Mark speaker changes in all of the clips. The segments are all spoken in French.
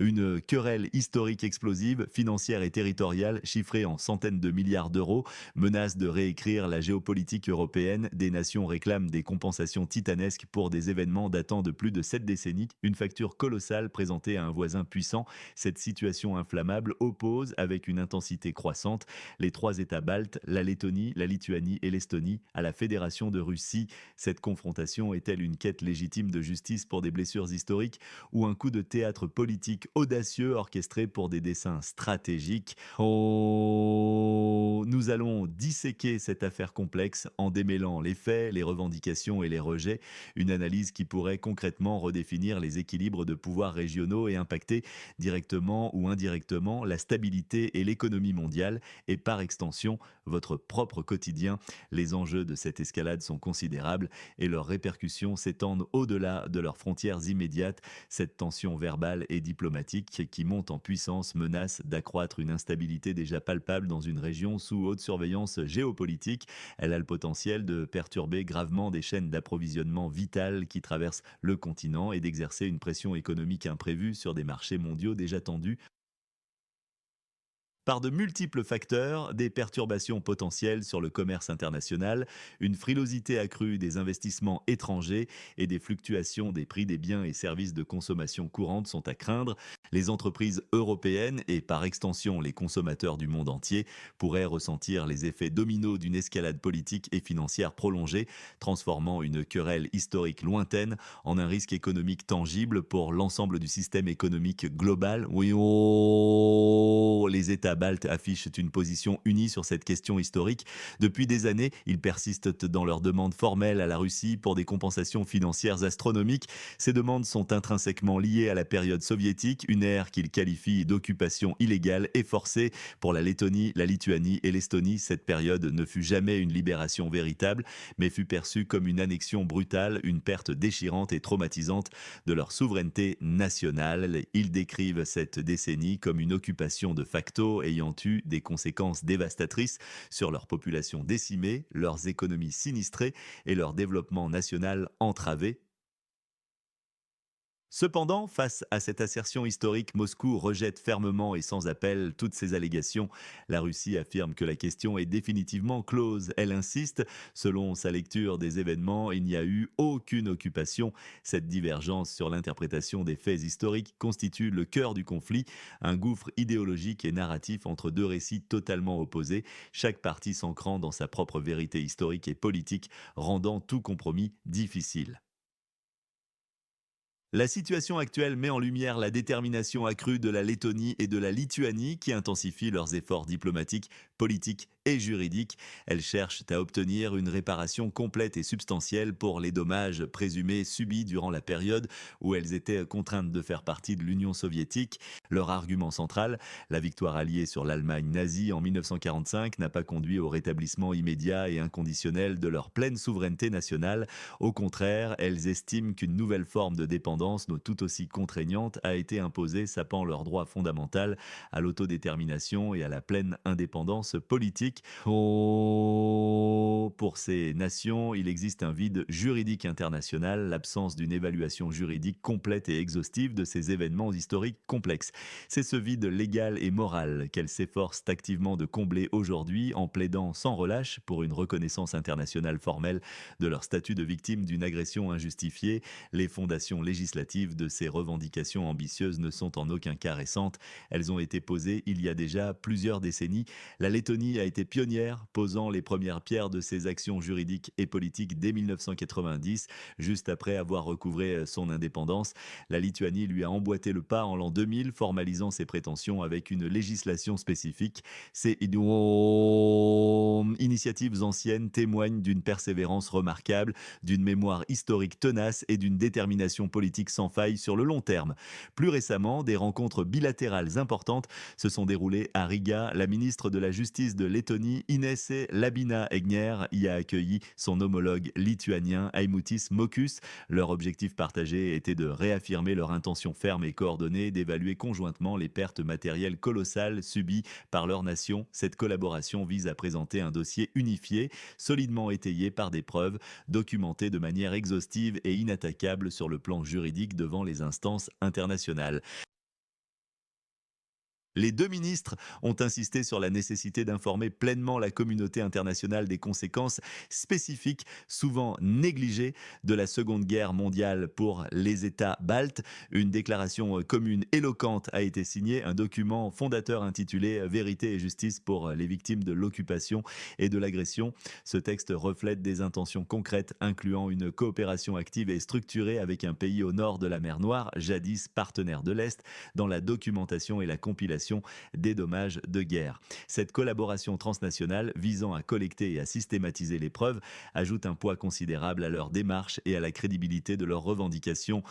Speaker 1: Une querelle historique explosive, financière et territoriale, chiffrée en centaines de milliards d'euros, menace de réécrire la géopolitique européenne. Des nations réclament des compensations titanesques pour des événements datant de plus de 7 décennies. Une facture colossale présentée à un voisin puissant. Cette situation inflammable oppose, avec une intensité croissante, les trois États baltes, la Lettonie, la Lituanie et l'Estonie, à la Fédération de Russie. Cette confrontation est-elle une quête légitime de justice pour des blessures historiques ou un coup de théâtre politique audacieux orchestré pour des desseins stratégiques? Nous allons disséquer cette affaire complexe en démêlant les faits, les revendications et les rejets, une analyse qui pourrait concrètement redéfinir les équilibres de pouvoir régionaux et impacter directement ou indirectement la stabilité et l'économie mondiale et par extension votre propre quotidien. Les enjeux de cette escalade sont considérables et leurs répercussions s'étendent au-delà de leurs frontières immédiates. Cette tension verbale et diplomatique qui monte en puissance menace d'accroître une instabilité déjà palpable dans une région sous haute surveillance géopolitique. Elle a le potentiel de perturber gravement des chaînes d'approvisionnement vitales qui traversent le continent et d'exercer une pression économique imprévue sur des marchés mondiaux déjà tendus par de multiples facteurs, des perturbations potentielles sur le commerce international, une frilosité accrue des investissements étrangers et des fluctuations des prix des biens et services de consommation courante sont à craindre. Les entreprises européennes et par extension les consommateurs du monde entier pourraient ressentir les effets dominos d'une escalade politique et financière prolongée, transformant une querelle historique lointaine en un risque économique tangible pour l'ensemble du système économique global. Oui, les États baltes affichent une position unie sur cette question historique. Depuis des années, ils persistent dans leurs demandes formelles à la Russie pour des compensations financières astronomiques. Ces demandes sont intrinsèquement liées à la période soviétique, une ère qu'ils qualifient d'occupation illégale et forcée. Pour la Lettonie, la Lituanie et l'Estonie, cette période ne fut jamais une libération véritable, mais fut perçue comme une annexion brutale, une perte déchirante et traumatisante de leur souveraineté nationale. Ils décrivent cette décennie comme une occupation de facto ayant eu des conséquences dévastatrices sur leur population décimée, leurs économies sinistrées et leur développement national entravé. Cependant, face à cette assertion historique, Moscou rejette fermement et sans appel toutes ces allégations. La Russie affirme que la question est définitivement close. Elle insiste, selon sa lecture des événements, il n'y a eu aucune occupation. Cette divergence sur l'interprétation des faits historiques constitue le cœur du conflit, un gouffre idéologique et narratif entre deux récits totalement opposés, chaque partie s'ancrant dans sa propre vérité historique et politique, rendant tout compromis difficile. La situation actuelle met en lumière la détermination accrue de la Lettonie et de la Lituanie qui intensifient leurs efforts diplomatiques, politiques et juridiques. Elles cherchent à obtenir une réparation complète et substantielle pour les dommages présumés subis durant la période où elles étaient contraintes de faire partie de l'Union soviétique. Leur argument central, la victoire alliée sur l'Allemagne nazie en 1945, n'a pas conduit au rétablissement immédiat et inconditionnel de leur pleine souveraineté nationale. Au contraire, elles estiment qu'une nouvelle forme de dépendance, tout aussi contraignante, a été imposée, sapant leur droit fondamental à l'autodétermination et à la pleine indépendance politique. Pour ces nations, il existe un vide juridique international, l'absence d'une évaluation juridique complète et exhaustive de ces événements historiques complexes. C'est ce vide légal et moral qu'elles s'efforcent activement de combler aujourd'hui en plaidant sans relâche pour une reconnaissance internationale formelle de leur statut de victime d'une agression injustifiée. Les fondations législatives de ces revendications ambitieuses ne sont en aucun cas récentes. Elles ont été posées il y a déjà plusieurs décennies. La Lettonie a été pionnière, posant les premières pierres de ses actions juridiques et politiques dès 1990, juste après avoir recouvré son indépendance. La Lituanie lui a emboîté le pas en l'an 2000, formalisant ses prétentions avec une législation spécifique. Ces initiatives anciennes témoignent d'une persévérance remarquable, d'une mémoire historique tenace et d'une détermination politique sans faille sur le long terme. Plus récemment, des rencontres bilatérales importantes se sont déroulées à Riga. La ministre de la Justice de Lettonie, Inese Labina-Egner, y a accueilli son homologue lituanien Eimutis Mokus. Leur objectif partagé était de réaffirmer leur intention ferme et coordonnée d'évaluer conjointement les pertes matérielles colossales subies par leur nation. Cette collaboration vise à présenter un dossier unifié, solidement étayé par des preuves, documenté de manière exhaustive et inattaquable sur le plan juridique devant les instances internationales. Les deux ministres ont insisté sur la nécessité d'informer pleinement la communauté internationale des conséquences spécifiques, souvent négligées, de la Seconde Guerre mondiale pour les États baltes. Une déclaration commune éloquente a été signée, un document fondateur intitulé Vérité et justice pour les victimes de l'occupation et de l'agression. Ce texte reflète des intentions concrètes, incluant une coopération active et structurée avec un pays au nord de la mer Noire, jadis partenaire de l'Est, dans la documentation et la compilation des dommages de guerre. Cette collaboration transnationale visant à collecter et à systématiser les preuves ajoute un poids considérable à leur démarche et à la crédibilité de leurs revendications.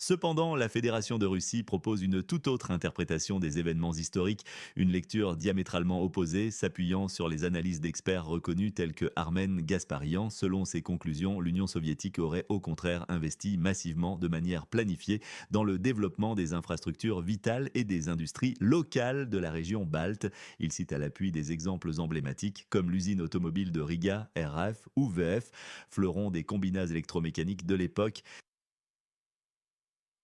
Speaker 1: Cependant, la Fédération de Russie propose une toute autre interprétation des événements historiques, une lecture diamétralement opposée, s'appuyant sur les analyses d'experts reconnus tels que Armen Gasparian. Selon ses conclusions, l'Union soviétique aurait au contraire investi massivement, de manière planifiée, dans le développement des infrastructures vitales et des industries locales de la région balte. Il cite à l'appui des exemples emblématiques comme l'usine automobile de Riga, RAF ou VF, fleuron des combinats électromécaniques de l'époque.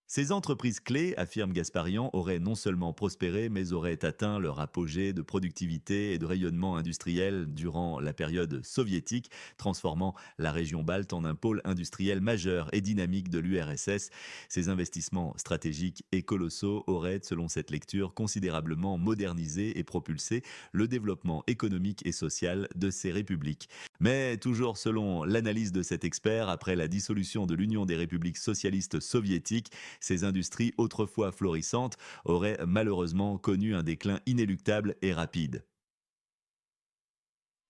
Speaker 1: Ces entreprises clés, affirme Gasparian, auraient non seulement prospéré, mais auraient atteint leur apogée de productivité et de rayonnement industriel durant la période soviétique, transformant la région balte en un pôle industriel majeur et dynamique de l'URSS. Ces investissements stratégiques et colossaux auraient, selon cette lecture, considérablement modernisé et propulsé le développement économique et social de ces républiques. Mais toujours selon l'analyse de cet expert, après la dissolution de l'Union des républiques socialistes soviétiques, ces industries autrefois florissantes auraient malheureusement connu un déclin inéluctable et rapide.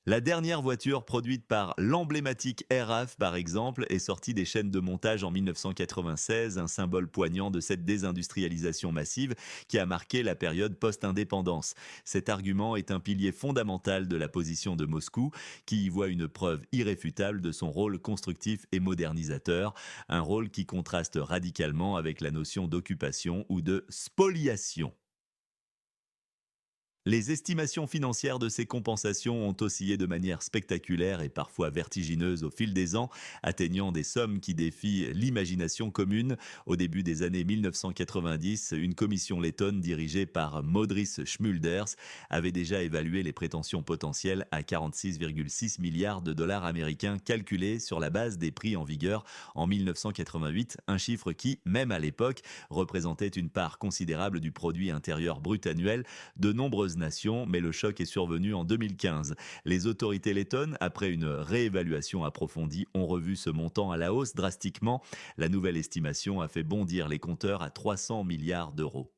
Speaker 1: La dernière voiture produite par l'emblématique RAF, par exemple, est sortie des chaînes de montage en 1996, un symbole poignant de cette désindustrialisation massive qui a marqué la période post-indépendance. Cet argument est un pilier fondamental de la position de Moscou, qui y voit une preuve irréfutable de son rôle constructif et modernisateur, un rôle qui contraste radicalement avec la notion d'occupation ou de spoliation. Les estimations financières de ces compensations ont oscillé de manière spectaculaire et parfois vertigineuse au fil des ans, atteignant des sommes qui défient l'imagination commune. Au début des années 1990, une commission lettonne dirigée par Modris Schmulders avait déjà évalué les prétentions potentielles à 46,6 milliards de dollars américains calculés sur la base des prix en vigueur en 1988, un chiffre qui, même à l'époque, représentait une part considérable du produit intérieur brut annuel de nombreuses nations, mais le choc est survenu en 2015. Les autorités lettonnes, après une réévaluation approfondie, ont revu ce montant à la hausse drastiquement. La nouvelle estimation a fait bondir les compteurs à 300 milliards d'euros.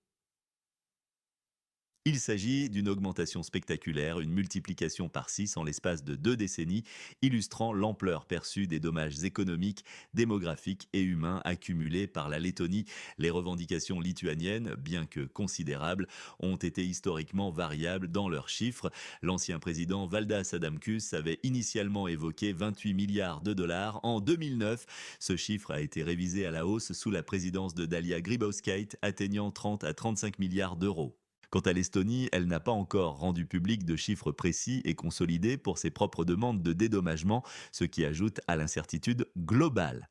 Speaker 1: Il s'agit d'une augmentation spectaculaire, une multiplication par 6 en l'espace de 2 décennies, illustrant l'ampleur perçue des dommages économiques, démographiques et humains accumulés par la Lettonie. Les revendications lituaniennes, bien que considérables, ont été historiquement variables dans leurs chiffres. L'ancien président Valdas Adamkus avait initialement évoqué 28 milliards de dollars en 2009. Ce chiffre a été révisé à la hausse sous la présidence de Dalia Grybauskaite, atteignant 30 à 35 milliards d'euros. Quant à l'Estonie, elle n'a pas encore rendu public de chiffres précis et consolidés pour ses propres demandes de dédommagement, ce qui ajoute à l'incertitude globale.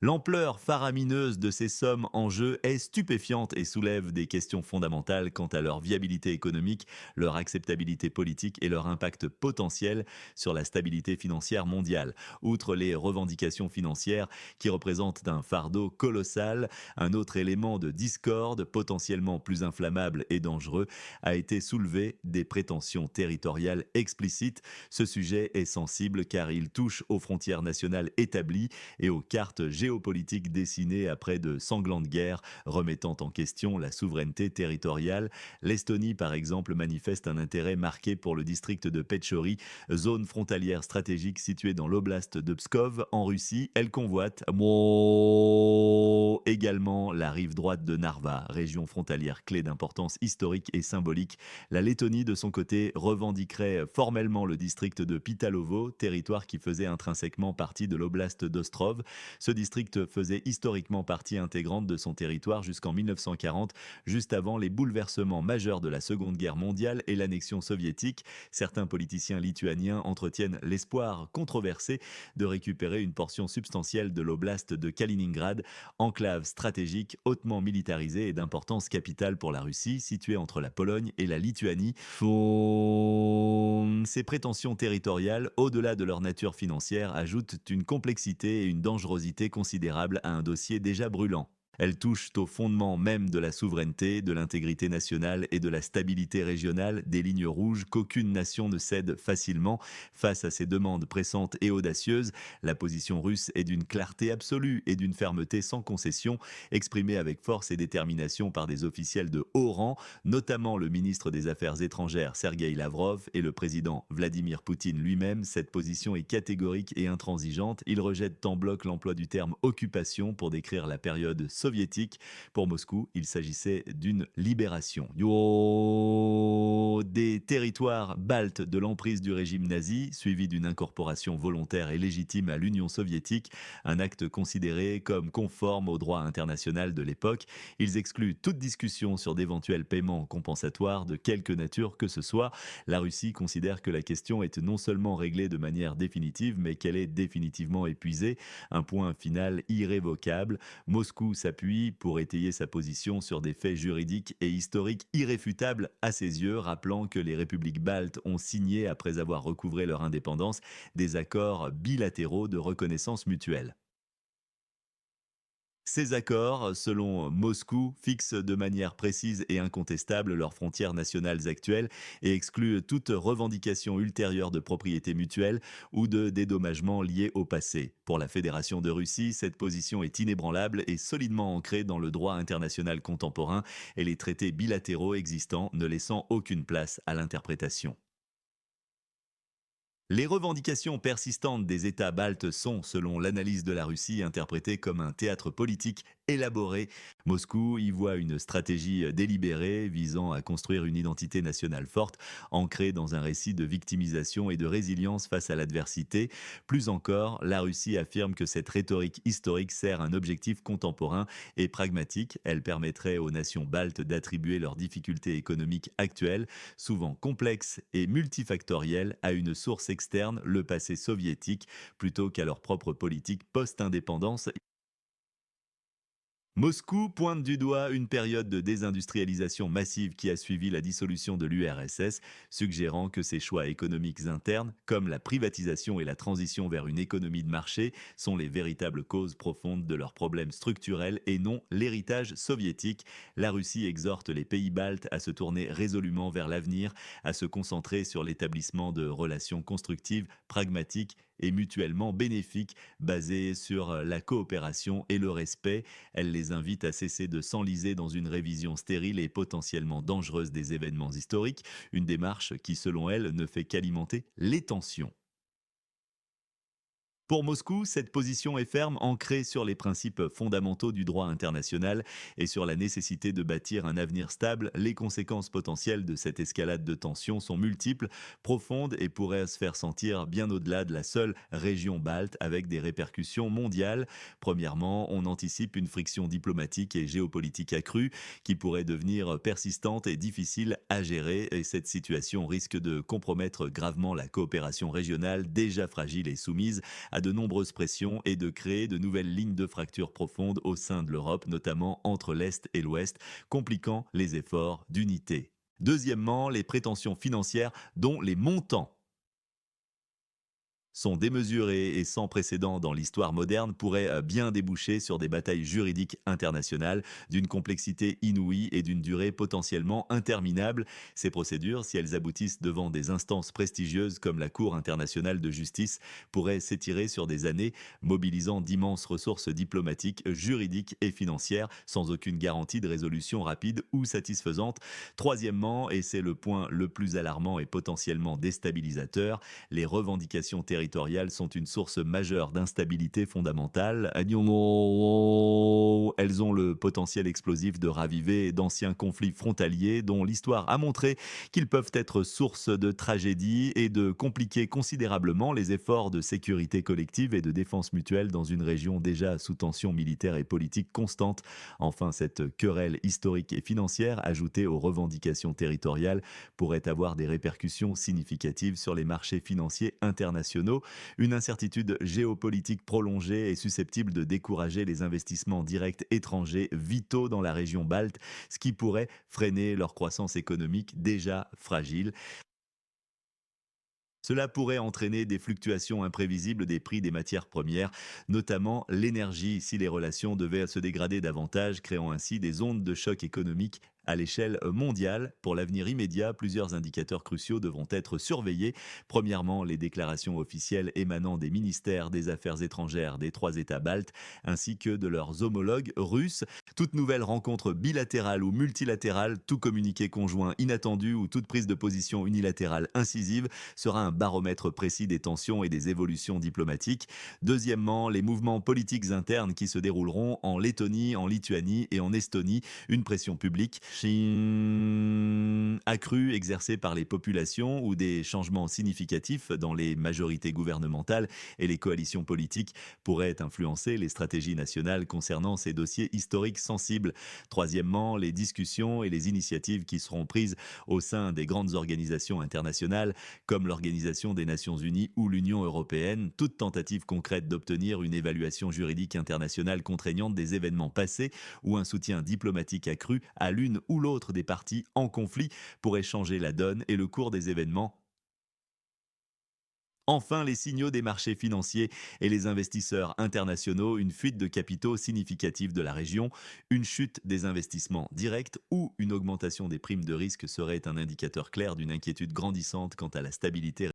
Speaker 1: L'ampleur faramineuse de ces sommes en jeu est stupéfiante et soulève des questions fondamentales quant à leur viabilité économique, leur acceptabilité politique et leur impact potentiel sur la stabilité financière mondiale. Outre les revendications financières qui représentent un fardeau colossal, un autre élément de discorde potentiellement plus inflammable et dangereux a été soulevé des prétentions territoriales explicites. Ce sujet est sensible car il touche aux frontières nationales établies et aux cartes géopolitiques dessinées après de sanglantes guerres remettant en question la souveraineté territoriale. L'Estonie, par exemple, manifeste un intérêt marqué pour le district de Petchory, zone frontalière stratégique située dans l'oblast de Pskov, en Russie. Elle convoite également la rive droite de Narva, région frontalière clé d'importance historique et symbolique. La Lettonie, de son côté, revendiquerait formellement le district de Pitalovo, territoire qui faisait intrinsèquement partie de l'oblast d'Ostrov. Ce district faisait historiquement partie intégrante de son territoire jusqu'en 1940, juste avant les bouleversements majeurs de la Seconde Guerre mondiale et l'annexion soviétique. Certains politiciens lituaniens entretiennent l'espoir controversé de récupérer une portion substantielle de l'oblast de Kaliningrad, enclave stratégique hautement militarisé et d'importance capitale pour la Russie, située entre la Pologne et la Lituanie. Ces prétentions territoriales, au-delà de leur nature financière, ajoutent une complexité et une dangerosité considérables à un dossier déjà brûlant. Elles touchent au fondement même de la souveraineté, de l'intégrité nationale et de la stabilité régionale, des lignes rouges qu'aucune nation ne cède facilement. Face à ces demandes pressantes et audacieuses, la position russe est d'une clarté absolue et d'une fermeté sans concession, exprimée avec force et détermination par des officiels de haut rang, notamment le ministre des Affaires étrangères Sergueï Lavrov et le président Vladimir Poutine lui-même. Cette position est catégorique et intransigeante. Il rejette en bloc l'emploi du terme occupation pour décrire la période soviétique. Pour Moscou, il s'agissait d'une libération. Des territoires baltes de l'emprise du régime nazi, suivi d'une incorporation volontaire et légitime à l'Union soviétique, un acte considéré comme conforme au droit international de l'époque. Ils excluent toute discussion sur d'éventuels paiements compensatoires de quelque nature que ce soit. La Russie considère que la question est non seulement réglée de manière définitive, mais qu'elle est définitivement épuisée. Un point final irrévocable. Moscou s'appuie pour étayer sa position sur des faits juridiques et historiques irréfutables à ses yeux, rappelant que les républiques baltes ont signé, après avoir recouvré leur indépendance, des accords bilatéraux de reconnaissance mutuelle. Ces accords, selon Moscou, fixent de manière précise et incontestable leurs frontières nationales actuelles et excluent toute revendication ultérieure de propriété mutuelle ou de dédommagement lié au passé. Pour la Fédération de Russie, cette position est inébranlable et solidement ancrée dans le droit international contemporain et les traités bilatéraux existants, ne laissant aucune place à l'interprétation. Les revendications persistantes des États baltes sont, selon l'analyse de la Russie, interprétées comme un théâtre politique élaboré. Moscou y voit une stratégie délibérée visant à construire une identité nationale forte, ancrée dans un récit de victimisation et de résilience face à l'adversité. Plus encore, la Russie affirme que cette rhétorique historique sert un objectif contemporain et pragmatique. Elle permettrait aux nations baltes d'attribuer leurs difficultés économiques actuelles, souvent complexes et multifactorielles, à une source externe, le passé soviétique, plutôt qu'à leur propre politique post-indépendance. Moscou pointe du doigt une période de désindustrialisation massive qui a suivi la dissolution de l'URSS, suggérant que ces choix économiques internes, comme la privatisation et la transition vers une économie de marché, sont les véritables causes profondes de leurs problèmes structurels et non l'héritage soviétique. La Russie exhorte les pays baltes à se tourner résolument vers l'avenir, à se concentrer sur l'établissement de relations constructives, pragmatiques et mutuellement bénéfiques, basées sur la coopération et le respect. Elle les invite à cesser de s'enliser dans une révision stérile et potentiellement dangereuse des événements historiques, une démarche qui, selon elle, ne fait qu'alimenter les tensions. Pour Moscou, cette position est ferme, ancrée sur les principes fondamentaux du droit international et sur la nécessité de bâtir un avenir stable. Les conséquences potentielles de cette escalade de tensions sont multiples, profondes et pourraient se faire sentir bien au-delà de la seule région balte, avec des répercussions mondiales. Premièrement, on anticipe une friction diplomatique et géopolitique accrue qui pourrait devenir persistante et difficile à gérer, et cette situation risque de compromettre gravement la coopération régionale déjà fragile et soumise à de nombreuses pressions et de créer de nouvelles lignes de fracture profondes au sein de l'Europe, notamment entre l'Est et l'Ouest, compliquant les efforts d'unité. Deuxièmement, les prétentions financières dont les montants sont démesurés et sans précédent dans l'histoire moderne pourraient bien déboucher sur des batailles juridiques internationales d'une complexité inouïe et d'une durée potentiellement interminable. Ces procédures, si elles aboutissent devant des instances prestigieuses comme la Cour internationale de justice, pourraient s'étirer sur des années, mobilisant d'immenses ressources diplomatiques, juridiques et financières, sans aucune garantie de résolution rapide ou satisfaisante. Troisièmement, et c'est le point le plus alarmant et potentiellement déstabilisateur, les revendications territoriales sont une source majeure d'instabilité fondamentale. Elles ont le potentiel explosif de raviver d'anciens conflits frontaliers dont l'histoire a montré qu'ils peuvent être source de tragédies et de compliquer considérablement les efforts de sécurité collective et de défense mutuelle dans une région déjà sous tension militaire et politique constante. Enfin, cette querelle historique et financière, ajoutée aux revendications territoriales, pourrait avoir des répercussions significatives sur les marchés financiers internationaux internationaux. Une incertitude géopolitique prolongée est susceptible de décourager les investissements directs étrangers vitaux dans la région balte, ce qui pourrait freiner leur croissance économique déjà fragile. Cela pourrait entraîner des fluctuations imprévisibles des prix des matières premières, notamment l'énergie, si les relations devaient se dégrader davantage, créant ainsi des ondes de choc économique à l'échelle mondiale. Pour l'avenir immédiat, plusieurs indicateurs cruciaux devront être surveillés. Premièrement, les déclarations officielles émanant des ministères des Affaires étrangères des trois États baltes, ainsi que de leurs homologues russes. Toute nouvelle rencontre bilatérale ou multilatérale, tout communiqué conjoint inattendu ou toute prise de position unilatérale incisive sera un baromètre précis des tensions et des évolutions diplomatiques. Deuxièmement, les mouvements politiques internes qui se dérouleront en Lettonie, en Lituanie et en Estonie. Une pression publique accrue exercée par les populations ou des changements significatifs dans les majorités gouvernementales et les coalitions politiques pourraient influencer les stratégies nationales concernant ces dossiers historiques sensibles. Troisièmement, les discussions et les initiatives qui seront prises au sein des grandes organisations internationales comme l'Organisation des Nations Unies ou l'Union européenne. Toute tentative concrète d'obtenir une évaluation juridique internationale contraignante des événements passés ou un soutien diplomatique accru à l'une ou l'autre des parties en conflit pourrait changer la donne et le cours des événements. Enfin, les signaux des marchés financiers et les investisseurs internationaux, une fuite de capitaux significative de la région, une chute des investissements directs ou une augmentation des primes de risque serait un indicateur clair d'une inquiétude grandissante quant à la stabilité